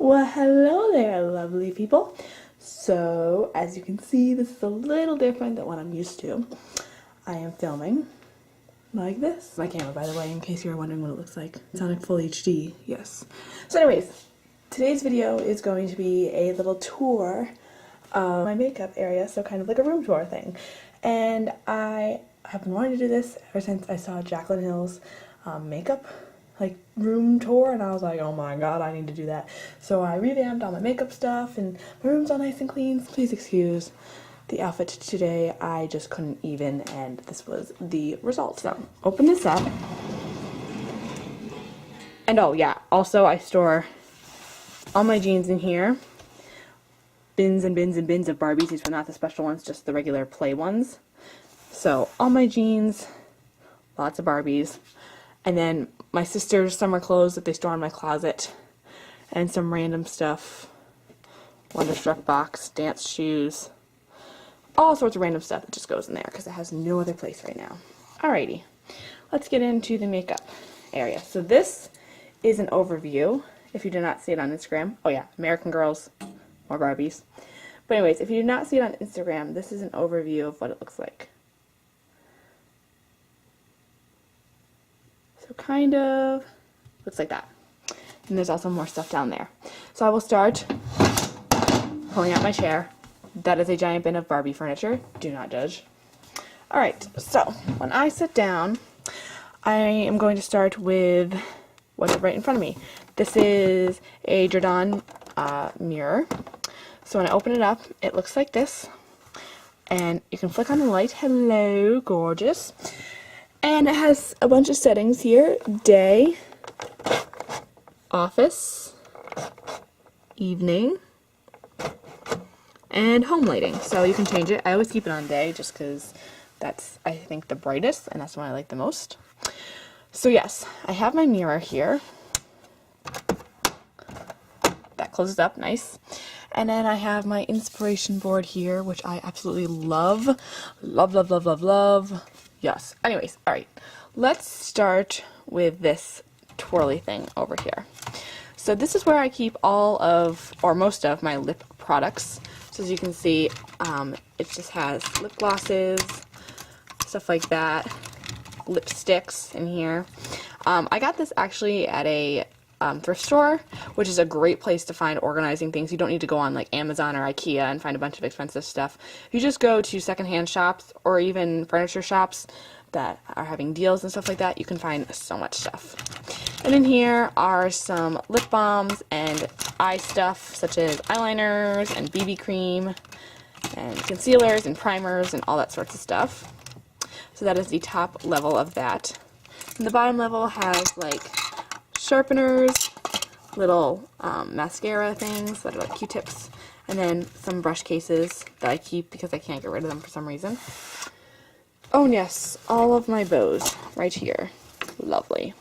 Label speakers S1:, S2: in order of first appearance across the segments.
S1: Well, hello there, lovely people. So, as you can see, this is a little different than what I'm used to. I am filming like this. My camera, by the way, in case you're wondering what it looks like. It's on a full HD, yes. So anyways, today's video is going to be a little tour of my makeup area, so kind of like a room tour thing. And I have been wanting to do this ever since I saw Jaclyn Hill's makeup room tour, and I was like, oh my god, I need to do that. So I revamped all my makeup stuff and my room's all nice and clean. Please excuse the outfit today. I just couldn't even, and this was the result. So open this up, and oh yeah, also I store all my jeans in here. Bins and bins and bins of Barbies. These were not the special ones, just the regular play ones. So all my jeans, lots of Barbies, and then my sister's summer clothes that they store in my closet, and some random stuff, Wonderstruck box, dance shoes, all sorts of random stuff that just goes in there because it has no other place right now. Alrighty, let's get into the makeup area. So this is an overview, if you do not see it on Instagram. Oh yeah, American Girls, more Barbies. But anyways, if you do not see it on Instagram, this is an overview of what it looks like. So kind of looks like that. And there's also more stuff down there. So I will start pulling out my chair. That is a giant bin of Barbie furniture. Do not judge. Alright, so when I sit down, I am going to start with what's right in front of me. This is a Jordan mirror. So when I open it up, it looks like this. And you can flick on the light. Hello, gorgeous. And it has a bunch of settings here: day, office, evening, and home lighting. So you can change it. I always keep it on day just because that's, I think, the brightest, and that's the one I like the most. So yes, I have my mirror here. That closes up nice. And then I have my inspiration board here, which I absolutely love. Love, love, love, love, love. Yes. Anyways, alright. Let's start with this twirly thing over here. So this is where I keep all of, or most of, my lip products. So as you can see, it just has lip glosses, stuff like that, lipsticks in here. I got this actually at a thrift store, which is a great place to find organizing things. You don't need to go on like Amazon or IKEA and find a bunch of expensive stuff. You just go to secondhand shops or even furniture shops that are having deals and stuff like that. You can find so much stuff. And in here are some lip balms and eye stuff such as eyeliners and BB cream and concealers and primers and all that sorts of stuff. So that is the top level of that. And the bottom level has like sharpeners, little mascara things that are like Q-tips, and then some brush cases that I keep because I can't get rid of them for some reason. Oh and yes, all of my bows right here. Lovely.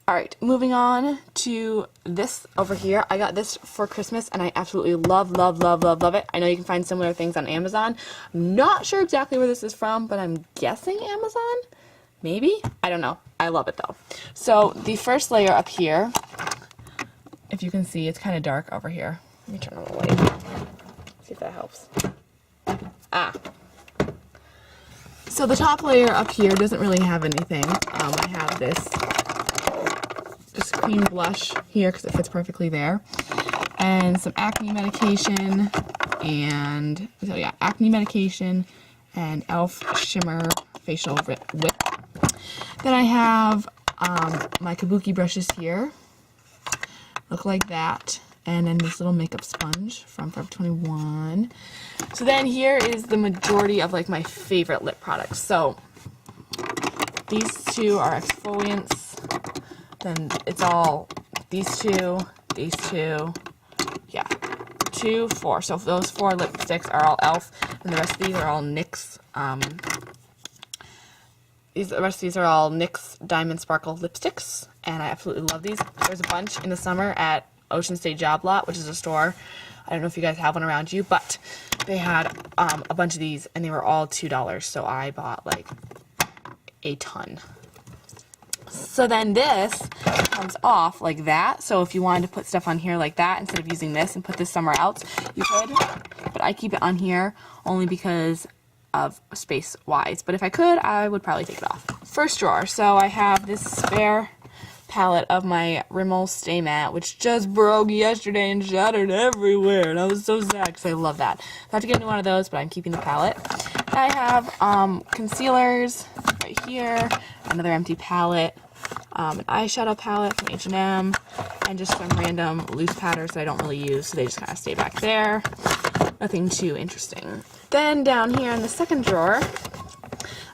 S1: Alright, moving on to this over here. I got this for Christmas and I absolutely love, love, love, love, love it. I know you can find similar things on Amazon. I'm not sure exactly where this is from, but I'm guessing Amazon? Maybe? I don't know. I love it though. So the first layer up here, if you can see, it's kind of dark over here. Let me turn on the light. See if that helps. Ah. So the top layer up here doesn't really have anything. I have this cream blush here because it fits perfectly there. And some acne medication, and so yeah, acne medication and e.l.f. shimmer facial whip. Then I have my kabuki brushes here, look like that, and then this little makeup sponge from Forever 21. So then here is the majority of like my favorite lip products. So these two are exfoliants, then it's all these two, yeah, 2, 4. So those 4 lipsticks are all e.l.f. and the rest of these are all NYX. The rest of these are all NYX Diamond Sparkle lipsticks, and I absolutely love these. There's a bunch in the summer at Ocean State Job Lot, which is a store. I don't know if you guys have one around you, but they had a bunch of these, and they were all $2, so I bought like a ton. So then this comes off like that. So if you wanted to put stuff on here like that instead of using this and put this somewhere else, you could. But I keep it on here only because of space wise. But if I could, I would probably take it off. First drawer. So I have this spare palette of my Rimmel Stay Matte, which just broke yesterday and shattered everywhere. And I was so sad because I love that. I have to get a new one of those, but I'm keeping the palette. I have concealers right here, another empty palette, an eyeshadow palette from H&M, and just some random loose powders that I don't really use, so they just kind of stay back there. Nothing too interesting. Then down here in the second drawer,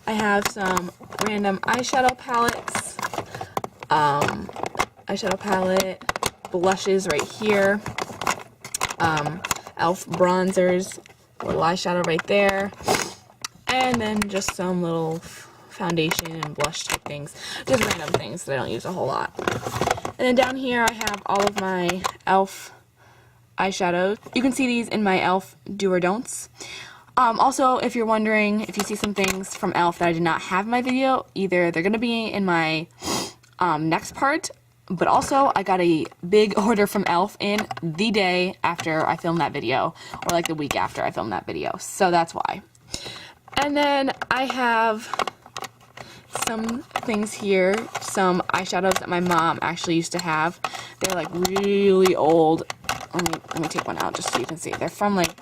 S1: I have some random eyeshadow palettes, blushes right here, e.l.f. bronzers, little eyeshadow right there, and then just some little foundation and blush type things, just random things that I don't use a whole lot. And then down here I have all of my e.l.f. eyeshadows. You can see these in my e.l.f. Do or Don'ts. Also, if you're wondering, if you see some things from e.l.f. that I did not have in my video, either they're going to be in my next part, but also I got a big order from e.l.f. in the day after I filmed that video, or like the week after I filmed that video, so that's why. And then I have some things here, some eyeshadows that my mom actually used to have. They're like really old. Let me take one out just so you can see. They're from like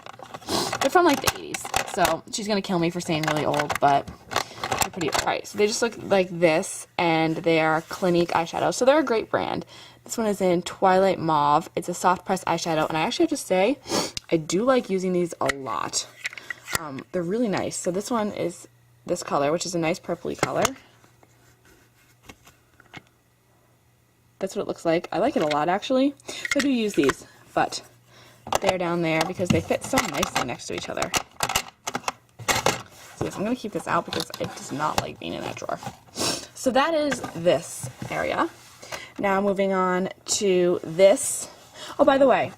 S1: the 80s. So she's gonna kill me for saying really old, but they're pretty old. Alright, so they just look like this, and they are Clinique eyeshadows. So they're a great brand. This one is in Twilight Mauve. It's a soft pressed eyeshadow, and I actually have to say, I do like using these a lot. They're really nice. So this one is this color, which is a nice purpley color. That's what it looks like. I like it a lot, actually. So I do use these, but they're down there because they fit so nicely next to each other. So yes, I'm going to keep this out because it does not like being in that drawer. So that is this area. Now moving on to this. Oh, by the way,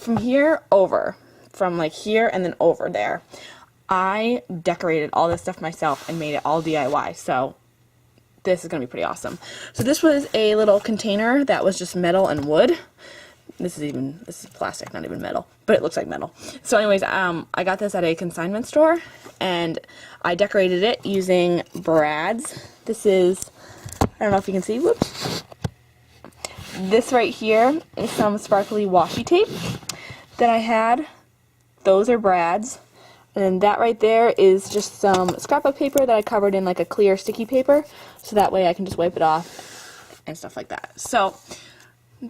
S1: from here over, from like here and then over there, I decorated all this stuff myself and made it all DIY. So this is going to be pretty awesome. So this was a little container that was just metal and wood. This is plastic, not even metal, but it looks like metal. So anyways, I got this at a consignment store, and I decorated it using brads. This is, I don't know if you can see, whoops. This right here is some sparkly washi tape that I had. Those are brads. And then that right there is just some scrapbook paper that I covered in like a clear sticky paper, so that way I can just wipe it off and stuff like that. So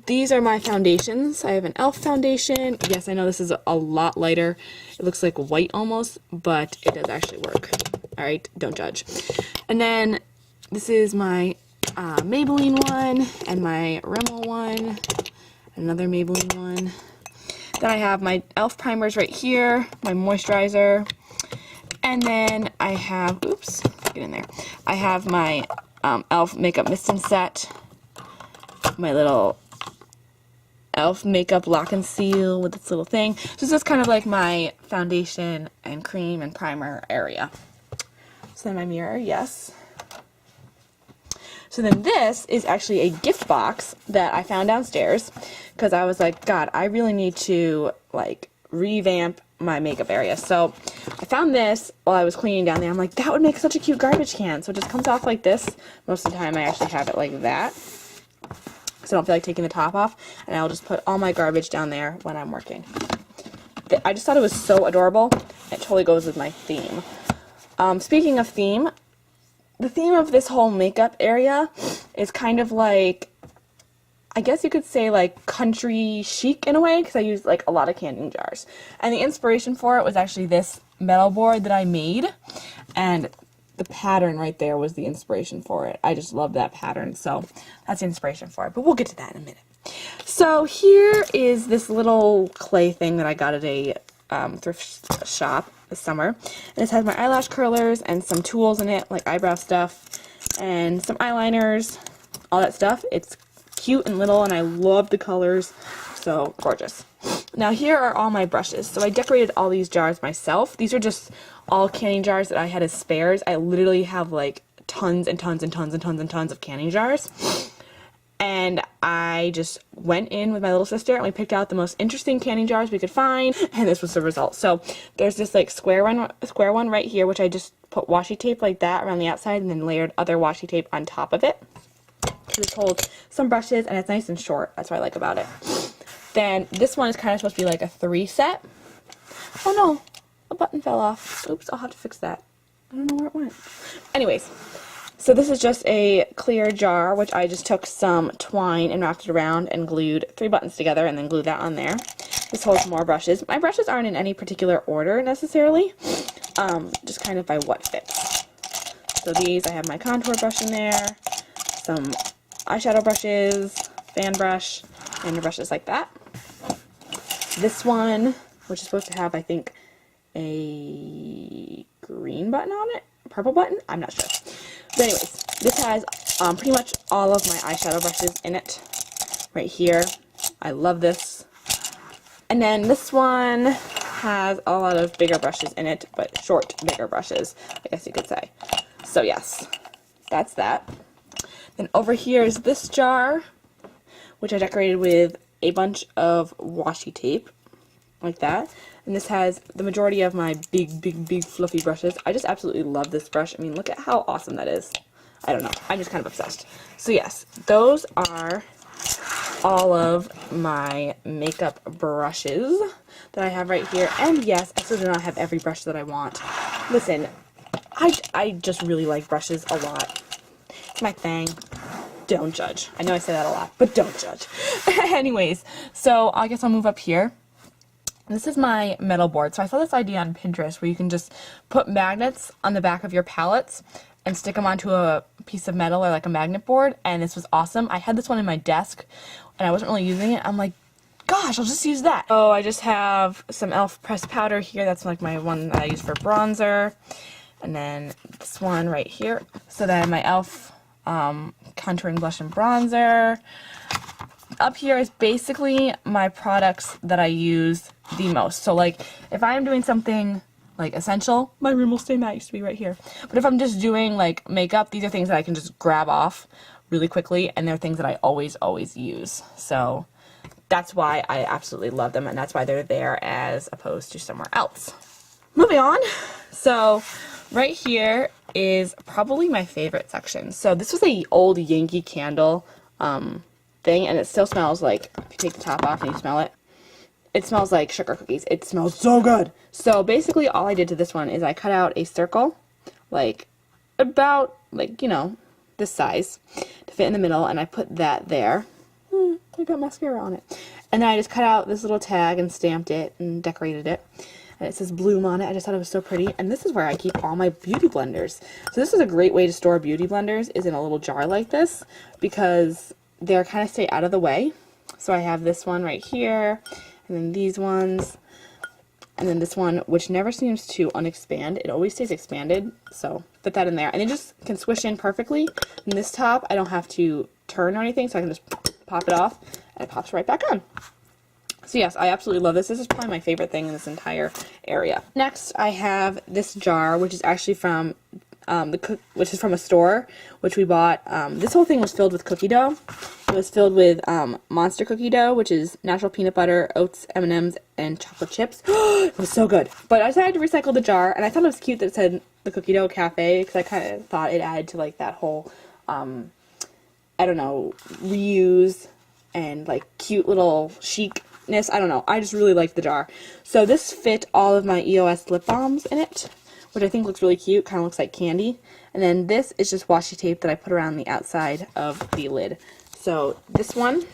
S1: these are my foundations. I have an e.l.f. foundation. Yes, I know this is a lot lighter. It looks like white almost, but it does actually work. Alright, don't judge. And then this is my Maybelline one, and my Rimmel one, another Maybelline one. Then I have my e.l.f. primers right here, my moisturizer, and then I have, oops, get in there. I have my e.l.f. Makeup Mist and Set, my little e.l.f. Makeup Lock and Seal with this little thing. So this is kind of like my foundation and cream and primer area. So then my mirror, yes. So then this is actually a gift box that I found downstairs because I was like, God, I really need to like revamp my makeup area. So I found this while I was cleaning down there. I'm like, that would make such a cute garbage can. So it just comes off like this. Most of the time I actually have it like that, so I don't feel like taking the top off, and I'll just put all my garbage down there when I'm working. I just thought it was so adorable. It totally goes with my theme. Speaking of theme, the theme of this whole makeup area is kind of like, I guess you could say like country chic in a way, because I use like a lot of canning jars. And the inspiration for it was actually this metal board that I made, and the pattern right there was the inspiration for it. I just love that pattern, so that's the inspiration for it, but we'll get to that in a minute. So here is this little clay thing that I got at a thrift shop this summer, and this has my eyelash curlers and some tools in it, like eyebrow stuff and some eyeliners, all that stuff. It's cute and little, and I love the colors, so gorgeous. Now here are all my brushes. So I decorated all these jars myself. These are just all canning jars that I had as spares. I literally have like tons and tons and tons and tons and tons of canning jars. And I just went in with my little sister and we picked out the most interesting canning jars we could find, and this was the result. So there's this like square one right here, which I just put washi tape like that around the outside and then layered other washi tape on top of it. So this holds some brushes and it's nice and short. That's what I like about it. Then this one is kind of supposed to be like a 3 set. Oh no, a button fell off. Oops, I'll have to fix that. I don't know where it went. Anyways. So this is just a clear jar, which I just took some twine and wrapped it around and glued 3 buttons together and then glued that on there. This holds more brushes. My brushes aren't in any particular order necessarily, just kind of by what fits. So these, I have my contour brush in there, some eyeshadow brushes, fan brush, and brushes like that. This one, which is supposed to have, I think, a green button on it, purple button, I'm not sure. But anyways, this has pretty much all of my eyeshadow brushes in it right here. I love this. And then this one has a lot of bigger brushes in it, but short, bigger brushes, I guess you could say. So yes, that's that. Then over here is this jar, which I decorated with a bunch of washi tape, like that. And this has the majority of my big fluffy brushes. I just absolutely love this brush. I mean, look at how awesome that is. I don't know. I'm just kind of obsessed. So yes, those are all of my makeup brushes that I have right here. And yes, I still do not have every brush that I want. Listen, I just really like brushes a lot. It's my thing. Don't judge. I know I say that a lot, but don't judge. Anyways, so I guess I'll move up here. This is my metal board. So I saw this idea on Pinterest where you can just put magnets on the back of your palettes and stick them onto a piece of metal or like a magnet board, and this was awesome. I had this one in my desk and I wasn't really using it. I'm like, gosh, I'll just use that. Oh, I just have some e.l.f. pressed powder here. That's like my one that I use for bronzer. And then this one right here. So then my e.l.f. Contouring blush and bronzer. Up here is basically my products that I use the most. So like if I'm doing something like essential, my room will stay matte, used to be right here. But if I'm just doing like makeup, these are things that I can just grab off really quickly, and they're things that I always use. So that's why I absolutely love them, and that's why they're there as opposed to somewhere else. Moving on. So right here is probably my favorite section. So this was a old Yankee Candle thing, and it still smells like, if you take the top off and you smell it, it smells like sugar cookies. It smells so good. So basically all I did to this one is I cut out a circle, like about, like, you know, this size to fit in the middle, and I put that there. I got mascara on it. And then I just cut out this little tag and stamped it and decorated it. And it says Bloom on it. I just thought it was so pretty. And this is where I keep all my beauty blenders. So this is a great way to store beauty blenders, is in a little jar like this, because they're kind of stay out of the way. So I have this one right here, and then these ones, and then this one, which never seems to unexpand. It always stays expanded, so put that in there. And it just can swish in perfectly. And this top, I don't have to turn or anything, so I can just pop it off, and it pops right back on. So yes, I absolutely love this. This is probably my favorite thing in this entire area. Next, I have this jar, which is actually from which is from a store, which we bought. This whole thing was filled with cookie dough. It was filled with Monster cookie dough, which is natural peanut butter, oats, M&Ms, and chocolate chips. It was so good. But I decided to recycle the jar, and I thought it was cute that it said the Cookie Dough Cafe, because I kind of thought it added to like that whole, I don't know, reuse and like cute little chicness. I don't know. I just really liked the jar. So this fit all of my EOS lip balms in it, which I think looks really cute. Kind of looks like candy. And then this is just washi tape that I put around the outside of the lid. So this one,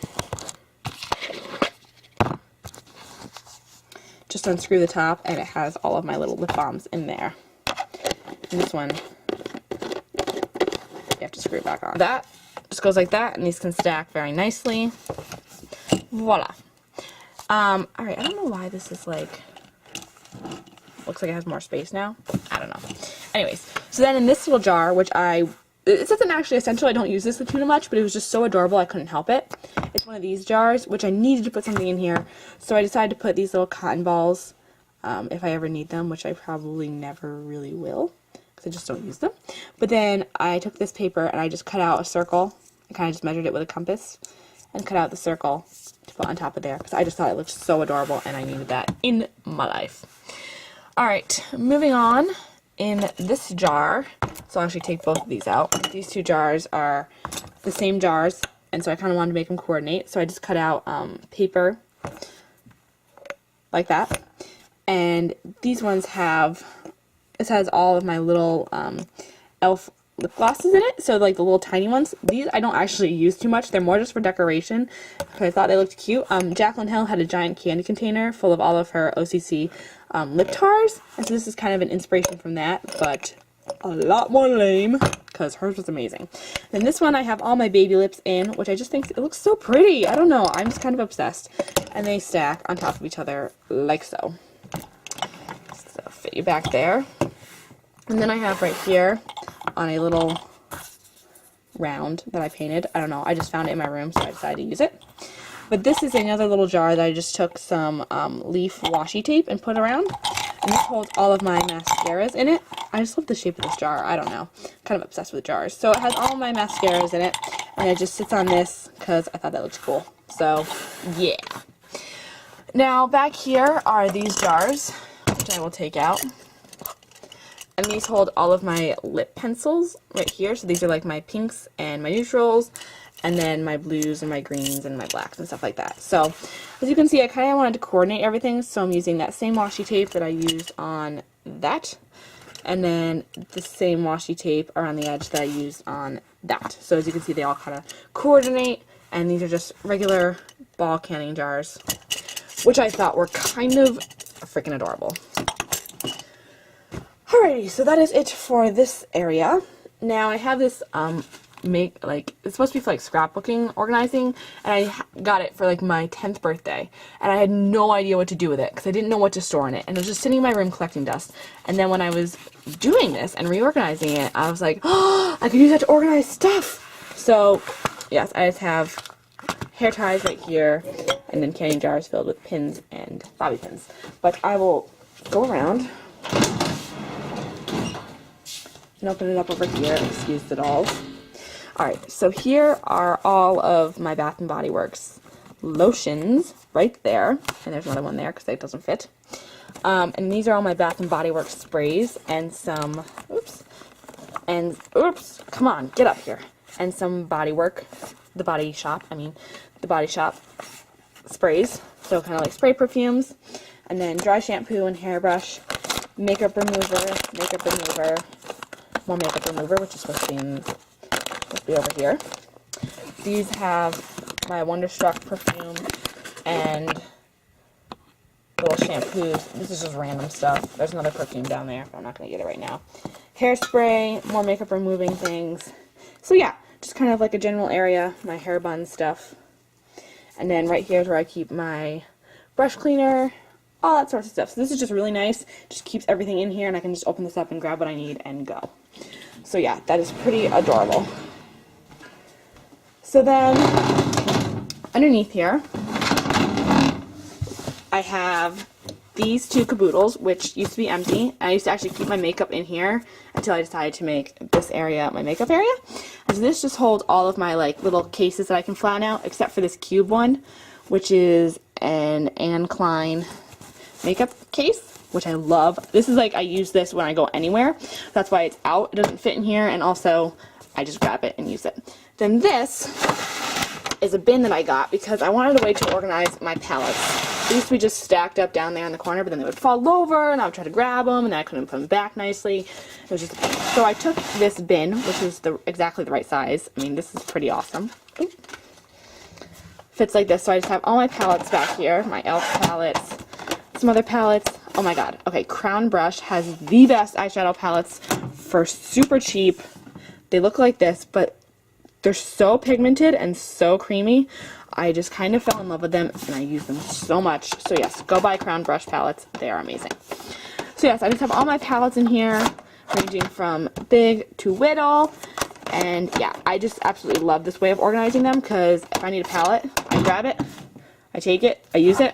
S1: just unscrew the top, and it has all of my little lip balms in there. And this one, you have to screw it back on. That just goes like that, and these can stack very nicely. Voila. Alright, I don't know why this is like, looks like it has more space now. I don't know. Anyways, so then in this little jar, which this isn't actually essential, I don't use this too much, but it was just so adorable I couldn't help it. It's one of these jars, which I needed to put something in here, so I decided to put these little cotton balls, if I ever need them, which I probably never really will, because because I just don't use them. But then I took this paper and I just cut out a circle. I kind of just measured it with a compass and cut out the circle to put on top of there because I just thought it looked so adorable and I needed that in my life. Alright, moving on. In this jar, so I'll actually take both of these out. These two jars are the same jars, and so I kind of wanted to make them coordinate. So I just cut out paper like that. And these ones this has all of my little e.l.f. lip glosses in it. So like the little tiny ones. These I don't actually use too much. They're more just for decoration. Because I thought they looked cute. Jaclyn Hill had a giant candy container full of all of her OCC lip tars. And so this is kind of an inspiration from that. But a lot more lame. Because hers was amazing. And this one I have all my baby lips in. Which I just think it looks so pretty. I don't know. I'm just kind of obsessed. And they stack on top of each other like so. So fit you back there. And then I have right here on a little round that I painted. I don't know, I just found it in my room, so I decided to use it. But this is another little jar that I just took some leaf washi tape and put around. And this holds all of my mascaras in it. I just love the shape of this jar. I don't know. I'm kind of obsessed with jars. So it has all of my mascaras in it. And it just sits on this because I thought that looked cool. So, yeah. Now, back here are these jars, which I will take out. And these hold all of my lip pencils right here. So these are like my pinks and my neutrals, and then my blues and my greens and my blacks and stuff like that. So as you can see, I kind of wanted to coordinate everything. So I'm using that same washi tape that I used on that. And then the same washi tape around the edge that I used on that. So as you can see, they all kind of coordinate. And these are just regular ball canning jars, which I thought were kind of freaking adorable. Alrighty, so that is it for this area. Now I have this it's supposed to be for like scrapbooking, organizing, and I got it for like my 10th birthday, and I had no idea what to do with it because I didn't know what to store in it, and it was just sitting in my room collecting dust. And then when I was doing this and reorganizing it, I was like, oh, I could use that to organize stuff. So yes, I just have hair ties right here, and then candy jars filled with pins and bobby pins. But I will go around and open it up over here. Excuse the dolls. Alright, so here are all of my Bath & Body Works lotions right there. And there's another one there because it doesn't fit. And these are all my Bath & Body Works sprays and some, come on, get up here. And some Body Shop sprays. So kind of like spray perfumes. And then dry shampoo and hairbrush, makeup remover, more makeup remover, which is supposed to be over here. These have my Wonderstruck perfume and little shampoos. This is just random stuff. There's another perfume down there, but I'm not going to get it right now. Hairspray, more makeup removing things. So yeah, just kind of like a general area, my hair bun stuff. And then right here is where I keep my brush cleaner, all that sorts of stuff. So this is just really nice. Just keeps everything in here, and I can just open this up and grab what I need and go. So yeah, that is pretty adorable. So then, underneath here, I have these two caboodles, which used to be empty. And I used to actually keep my makeup in here until I decided to make this area my makeup area. And so this just holds all of my like little cases that I can flatten out, except for this cube one, which is an Anne Klein makeup case, which I love. This is like, I use this when I go anywhere. That's why it's out. It doesn't fit in here, and also I just grab it and use it. Then this is a bin that I got because I wanted a way to organize my palettes. They used to be just stacked up down there in the corner, but then they would fall over, and I would try to grab them, and then I couldn't put them back nicely. It was just a pain. So I took this bin, which is exactly the right size. I mean, this is pretty awesome. Ooh. Fits like this, so I just have all my palettes back here, my e.l.f. palettes, some other palettes. Oh my god. Okay, Crown Brush has the best eyeshadow palettes for super cheap. They look like this, but they're so pigmented and so creamy. I just kind of fell in love with them, and I use them so much. So yes, go buy Crown Brush palettes. They are amazing. So yes, I just have all my palettes in here, ranging from big to little. And yeah, I just absolutely love this way of organizing them, because if I need a palette, I grab it, I take it, I use it,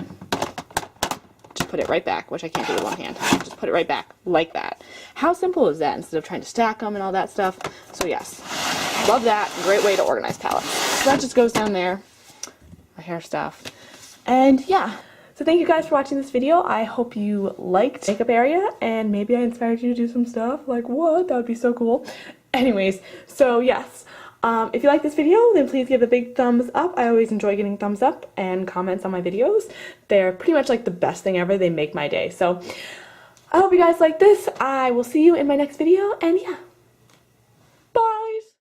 S1: just put it right back, which I can't do with one hand. Just put it right back like that. How simple is that instead of trying to stack them and all that stuff? So yes, love that. Great way to organize palettes. So that just goes down there, my hair stuff. And yeah. So thank you guys for watching this video. I hope you liked the makeup area and maybe I inspired you to do some stuff. Like what? That would be so cool. Anyways, so yes. If you like this video, then please give a big thumbs up. I always enjoy getting thumbs up and comments on my videos. They're pretty much like the best thing ever. They make my day. So I hope you guys like this. I will see you in my next video, and yeah.